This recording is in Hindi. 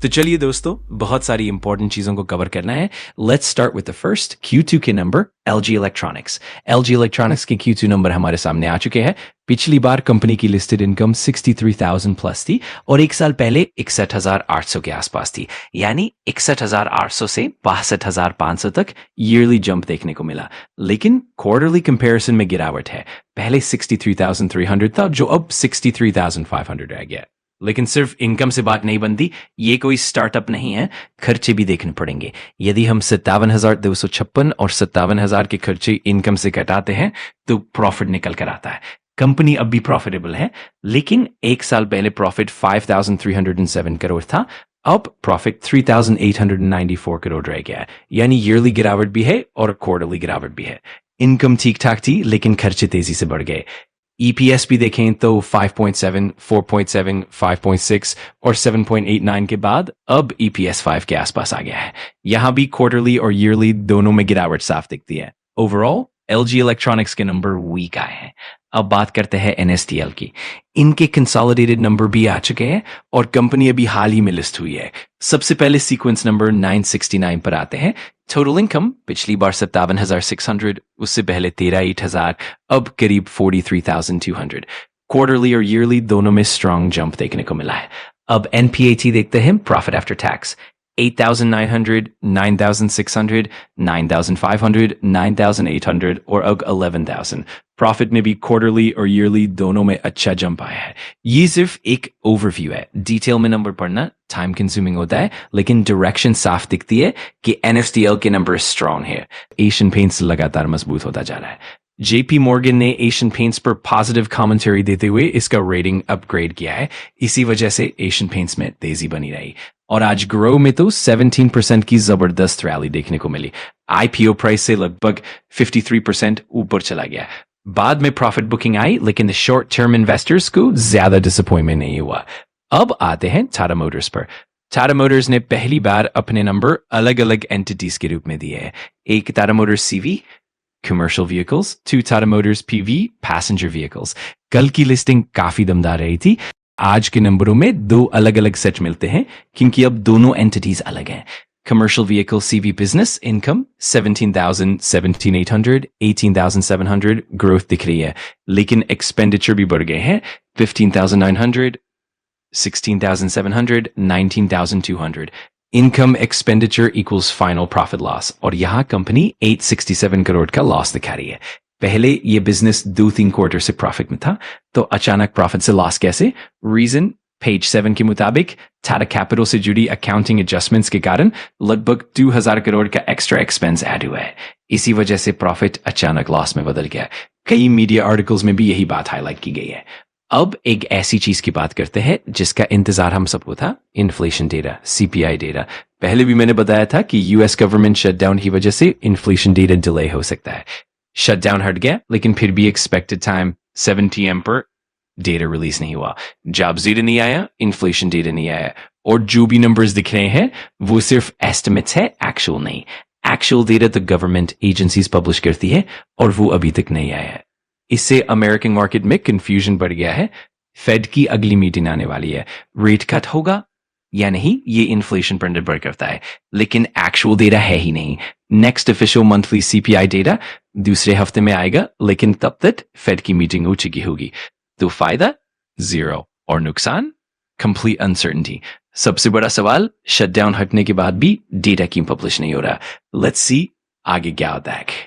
तो चलिए दोस्तों, बहुत सारी इंपॉर्टेंट चीजों को कवर करना है। Let's start with the first Q2 के number LG electronics. LG electronics के Q2 नंबर हमारे सामने आ चुके हैं। पिछली बार कंपनी की लिस्टेड इनकम 63,000 प्लस थी और एक साल पहले 61,800 के आसपास थी, यानी 61,800 से 62,500 तक ईयरली जंप देखने को मिला। लेकिन क्वार्टरली कंपैरिजन में गिरावट है। पहले 63,300 था, जो अब 63,500 रह गया। लेकिन सिर्फ इनकम से बात नहीं बनती, ये कोई स्टार्टअप नहीं है, खर्चे भी देखने पड़ेंगे। यदि हम 57,256 और 57,000 के खर्चे इनकम से घटाते हैं तो प्रॉफिट निकल कर आता है। कंपनी अब भी प्रॉफिटेबल है, लेकिन एक साल पहले प्रॉफिट 5,307 करोड़ था, अब प्रॉफिट 3,894 करोड़ रह गया है। यानी ईयरली गिरावट भी है और क्वार्टरली गिरावट भी है। इनकम ठीक ठाक थी, लेकिन खर्चे तेजी से बढ़ गए। EPS भी देखें तो 5.7, 4.7, 5.6 और 7.89 के बाद अब EPS 5 के आसपास आ गया है। यहां भी क्वार्टरली और ईयरली दोनों में गिरावट साफ दिखती है। ओवरऑल LG इलेक्ट्रॉनिक्स के नंबर वीक आए हैं। अब बात करते हैं NSTL की। इनके कंसोलिडेटेड नंबर भी आ चुके हैं और कंपनी अभी हाल ही में लिस्ट हुई है। सबसे पहले सीक्वेंस नंबर 969 पर आते हैं। टोटल इनकम पिछली बार 57,600, उससे पहले 13,800, अब करीब 43,200। क्वार्टरली और ईयरली दोनों में स्ट्रॉन्ग जंप देखने को मिला है। अब NPAT देखते हैं, प्रॉफिट आफ्टर टैक्स। 8,900, 9,600, 9,500, 9,800 और अब 11,000। प्रॉफिट में भी क्वार्टरली और ईयरली दोनों में अच्छा जंप आया है। ये सिर्फ एक ओवरव्यू है, डिटेल में नंबर पढ़ना टाइम कंज्यूमिंग होता है, लेकिन डायरेक्शन साफ दिखती है कि NSTL के नंबर स्ट्रॉन्ग है। एशियन पेंट्स लगातार मजबूत होता जा रहा है। JP मॉर्गन ने एशियन पेंट्स पर पॉजिटिव कमेंटरी देते हुए इसका रेटिंग अपग्रेड किया है। इसी वजह से एशियन पेंट्स में तेजी बनी रही और आज ग्रो में तो 17% की जबरदस्त रैली देखने को मिली। IPO प्राइस से लगभग 53% ऊपर चला गया। बाद में प्रॉफिट बुकिंग आई, लेकिन शॉर्ट टर्म इन्वेस्टर्स को ज्यादा डिसअपॉइंटमेंट नहीं हुआ। अब आते हैं टाटा मोटर्स पर। टाटा मोटर्स ने पहली बार अपने नंबर अलग अलग एंटिटीज के रूप में दिए हैं। एक Tata Motors CV commercial vehicles, 2 Tata Motors PV passenger vehicles। कल की लिस्टिंग काफी दमदार रही थी। आज के नंबरों में दो अलग अलग सेट मिलते हैं, क्योंकि अब दोनों एंटिटीज अलग हैं। Commercial vehicle CV business income 17,000, 17,800, 18,700 growth दिख रही है, लेकिन एक्सपेंडिचर भी बढ़ गए हैं। 15,900, 16,700, 19,200। Income expenditure equals final profit loss, और यहां कंपनी 867 करोड़ का लॉस दिखा रही है। पहले ये बिजनेस 2-3 क्वार्टर से प्रॉफिट में था, तो अचानक प्रॉफिट से लॉस कैसे? रीजन पेज 7 के मुताबिक टाटा कैपिटल से जुड़ी अकाउंटिंग एडजस्टमेंट्स के कारण लगभग 2,000 करोड़ का एक्स्ट्रा एक्सपेंस ऐड हुआ है। इसी वजह से प्रॉफिट अचानक लॉस में बदल गया। कई मीडिया आर्टिकल्स में भी यही बात हाईलाइट की गई है। अब एक ऐसी चीज की बात करते हैं जिसका इंतजार हम सबको था, इन्फ्लेशन डेटा, CPI डेटा। पहले भी मैंने बताया था कि US गवर्नमेंट शटडाउन की वजह से इन्फ्लेशन डेटा डिले हो सकता है। शटडाउन हट गया, लेकिन फिर भी एक्सपेक्टेड टाइम 7 PM पर डेटा रिलीज नहीं हुआ। जॉब्स डेटा नहीं आया, इन्फ्लेशन डेटा नहीं आया, और जो भी नंबर्स दिख रहे हैं वो सिर्फ एस्टिमेट्स है, एक्चुअल नहीं। एक्चुअल डेटा तो गवर्नमेंट एजेंसीज पब्लिश करती है और वो अभी तक नहीं आया है। इससे अमेरिकन मार्केट में कंफ्यूजन बढ़ गया है। फेड की अगली मीटिंग आने वाली है, रेट कट होगा या नहीं ये इन्फ्लेशन पर निर्भर करता है, लेकिन एक्चुअल डेटा है ही नहीं। Next official monthly CPI data दूसरे हफ्ते में आएगा, लेकिन तब तक फेड की मीटिंग हो चुकी होगी। तो फायदा 0 और नुकसान कंप्लीट अनसर्टेनिटी। सबसे बड़ा सवाल, शटडाउन हटने के बाद भी डेटा क्यों पब्लिश नहीं हो रहा? लेट्स सी आगे क्या होता है।